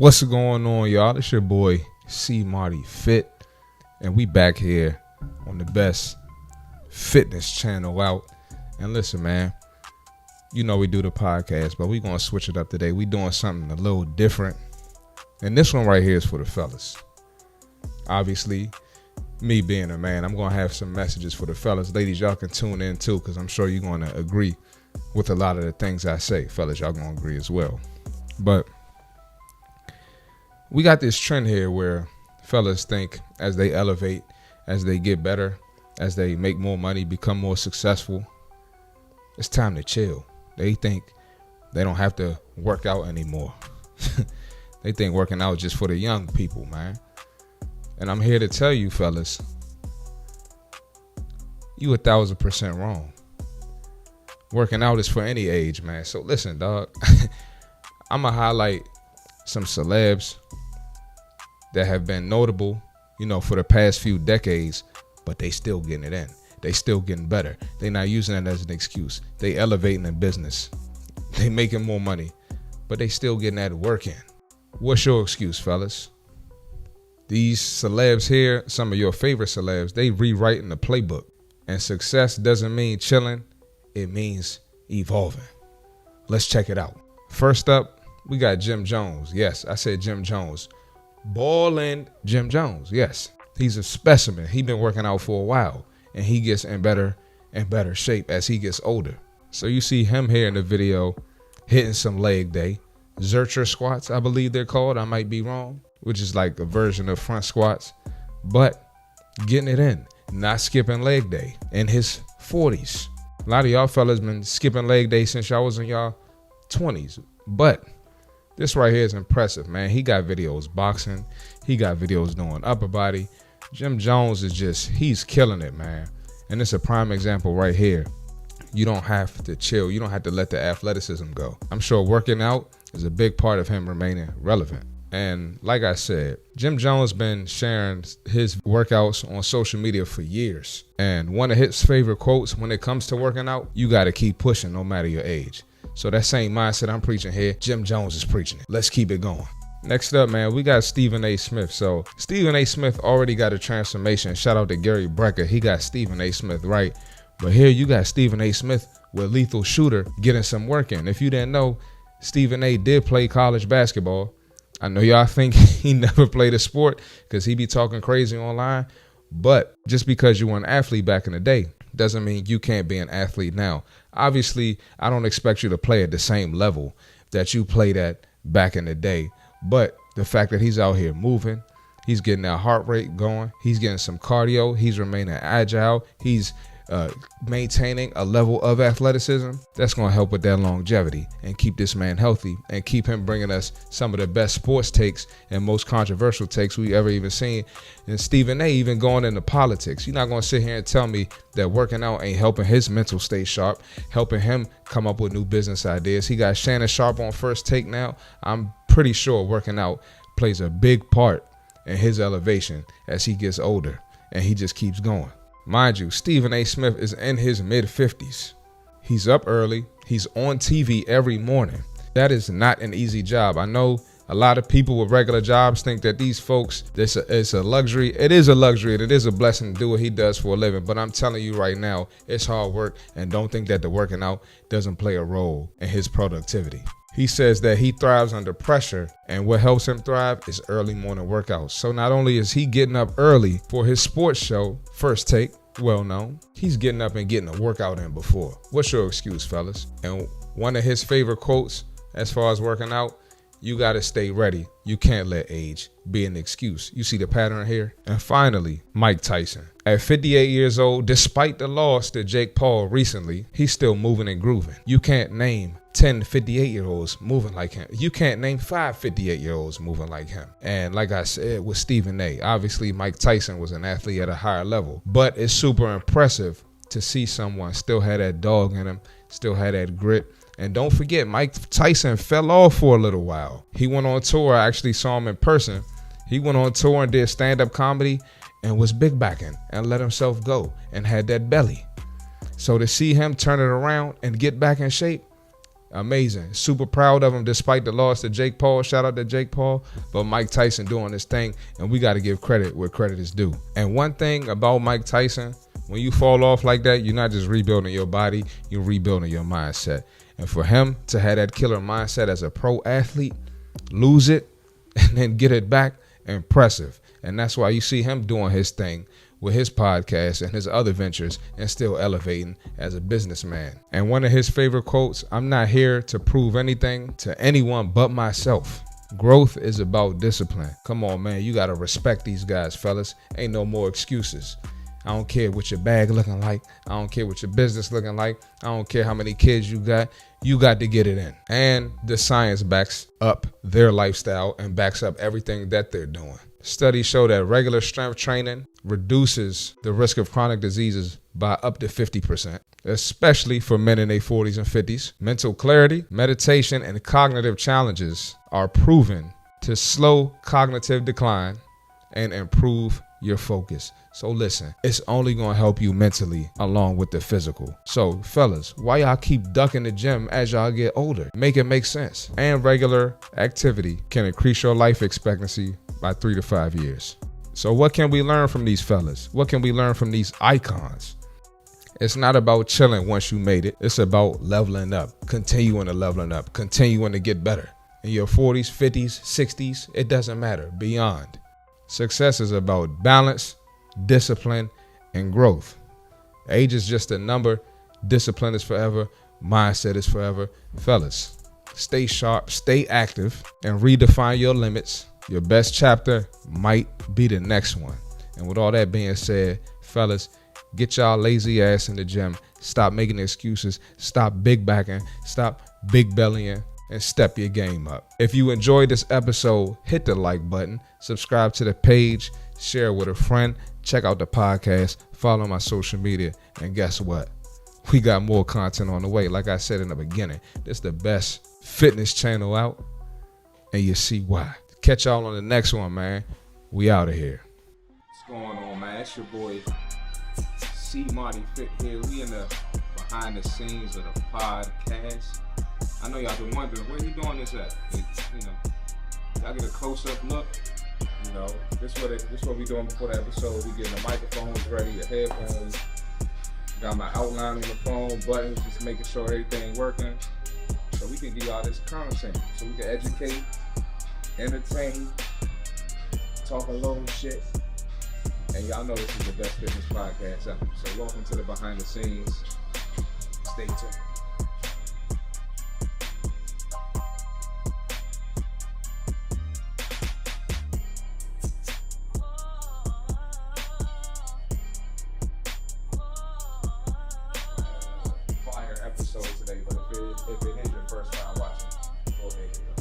What's going on, y'all? It's your boy CMartyFit, and we back here on the best fitness channel out. And listen, man, you know we do the podcast, but we gonna switch it up today. We doing something a little different, and this one right here is for the fellas. Obviously, me being a man, I'm gonna have some messages for the fellas. Ladies, y'all can tune in too, because I'm sure you're gonna agree with a lot of the things I say. Fellas, y'all gonna agree as well. But we got this trend here where fellas think as they elevate, as they get better, as they make more money, become more successful, it's time to chill. They think they don't have to work out anymore. They think working out is just for the young people, man. And I'm here to tell you, fellas, you 1,000% wrong. Working out is for any age, man. So listen, dog. I'm going to highlight some celebs that have been notable, for the past few decades, but they still getting it in. They still getting better. They not using it as an excuse. They elevating in business. They making more money, but they still getting that work in. What's your excuse, fellas? These celebs here, some of your favorite celebs, they rewriting the playbook. And success doesn't mean chilling. It means evolving. Let's check it out. First up, we got Jim Jones. Yes, I said Jim Jones. Ballin' Jim Jones. Yes, he's a specimen. He's been working out for a while, and he gets in better and better shape as he gets older. So you see him here in the video hitting some leg day. Zercher squats, I believe they're called. I might be wrong, which is like a version of front squats, but getting it in, not skipping leg day in his 40s. A lot of y'all fellas been skipping leg day since y'all was in y'all 20s, but this right here is impressive, man. He got videos boxing. He got videos doing upper body. Jim Jones is he's killing it, man. And it's a prime example right here. You don't have to chill. You don't have to let the athleticism go. I'm sure working out is a big part of him remaining relevant. And like I said, Jim Jones been sharing his workouts on social media for years. And one of his favorite quotes when it comes to working out, you got to keep pushing no matter your age. So that same mindset I'm preaching here, Jim Jones is preaching it. Let's keep it going. Next up, man, we got Stephen A. Smith. So Stephen A. Smith already got a transformation. Shout out to Gary Brecker. He got Stephen A. Smith right. But here you got Stephen A. Smith with Lethal Shooter getting some work in. If you didn't know, Stephen A. did play college basketball. I know y'all think he never played a sport because he be talking crazy online. But just because you were an athlete back in the day doesn't mean you can't be an athlete now. Obviously, I don't expect you to play at the same level that you played at back in the day. But the fact that he's out here moving, he's getting that heart rate going, he's getting some cardio, he's remaining agile, he's maintaining a level of athleticism, that's going to help with that longevity and keep this man healthy and keep him bringing us some of the best sports takes and most controversial takes we ever even seen. And Stephen A. even going into politics. You're not going to sit here and tell me that working out ain't helping his mental stay sharp, helping him come up with new business ideas. He got Shannon Sharp on First Take now. I'm pretty sure working out plays a big part in his elevation as he gets older and he just keeps going. Mind you, Stephen A. Smith is in his mid-50s. He's up early. He's on TV every morning. That is not an easy job. I know a lot of people with regular jobs think that these folks, it's a luxury. It is a luxury and it is a blessing to do what he does for a living. But I'm telling you right now, it's hard work, and don't think that the working out doesn't play a role in his productivity. He says that he thrives under pressure, and what helps him thrive is early morning workouts. So not only is he getting up early for his sports show, First Take, well known, he's getting up and getting a workout in before. What's your excuse, fellas? And one of his favorite quotes as far as working out, you got to stay ready. You can't let age be an excuse. You see the pattern here? And finally, Mike Tyson. At 58 years old, despite the loss to Jake Paul recently, he's still moving and grooving. You can't name 10 58-year-olds moving like him. You can't name 5 58-year-olds moving like him. And like I said with Stephen A., obviously Mike Tyson was an athlete at a higher level. But it's super impressive to see someone still had that dog in him, still had that grit. And don't forget, Mike Tyson fell off for a little while. He went on tour. I actually saw him in person. He went on tour and did stand-up comedy and was big backing and let himself go and had that belly. So to see him turn it around and get back in shape, Amazing. Super proud of him despite the loss to Jake Paul. Shout out to Jake Paul. But Mike Tyson doing his thing, and we got to give credit where credit is due. And one thing about Mike Tyson, when you fall off like that, you're not just rebuilding your body, you're rebuilding your mindset. And for him to have that killer mindset as a pro athlete, lose it, and then get it back, impressive. And that's why you see him doing his thing with his podcast and his other ventures and still elevating as a businessman. And one of his favorite quotes, "I'm not here to prove anything to anyone but myself. Growth is about discipline." Come on, man. You got to respect these guys, fellas. Ain't no more excuses. I don't care what your bag looking like. I don't care what your business looking like. I don't care how many kids you got. You got to get it in. And the science backs up their lifestyle and backs up everything that they're doing. Studies show that regular strength training reduces the risk of chronic diseases by up to 50%, especially for men in their 40s and 50s. Mental clarity, meditation, and cognitive challenges are proven to slow cognitive decline and improve your focus. So listen, it's only going to help you mentally along with the physical. So fellas, why y'all keep ducking the gym as y'all get older? Make it make sense. And regular activity can increase your life expectancy by 3 to 5 years. So what can we learn from these fellas? What can we learn from these icons? It's not about chilling once you made it. It's about leveling up, continuing to leveling up, continuing to get better. In your 40s, 50s, 60s, it doesn't matter. Beyond. Success is about balance, discipline, and growth. Age is just a number. Discipline is forever. Mindset is forever. Fellas, stay sharp, stay active, and redefine your limits. Your best chapter might be the next one. And with all that being said, fellas, get y'all lazy ass in the gym. Stop making excuses. Stop big backing. Stop big bellying. And step your game up. If you enjoyed this episode, hit the like button, subscribe to the page, share with a friend, check out the podcast, follow my social media, and guess what? We got more content on the way. Like I said in the beginning, this is the best fitness channel out, and you see why. Catch y'all on the next one, man. We out of here. What's going on, man? It's your boy CMartyFit here. We in the behind the scenes of the podcast. I know y'all been wondering, where you doing this at? Y'all get a close-up look. This what we doing before the episode. We getting the microphones ready, the headphones. Got my outline on the phone, buttons, just making sure everything working. So we can give y'all this content. So we can educate, entertain, talk a little shit. And y'all know this is the best fitness podcast ever. So welcome to the behind the scenes. Stay tuned. Episode today, but if it is your first time watching, go ahead and go.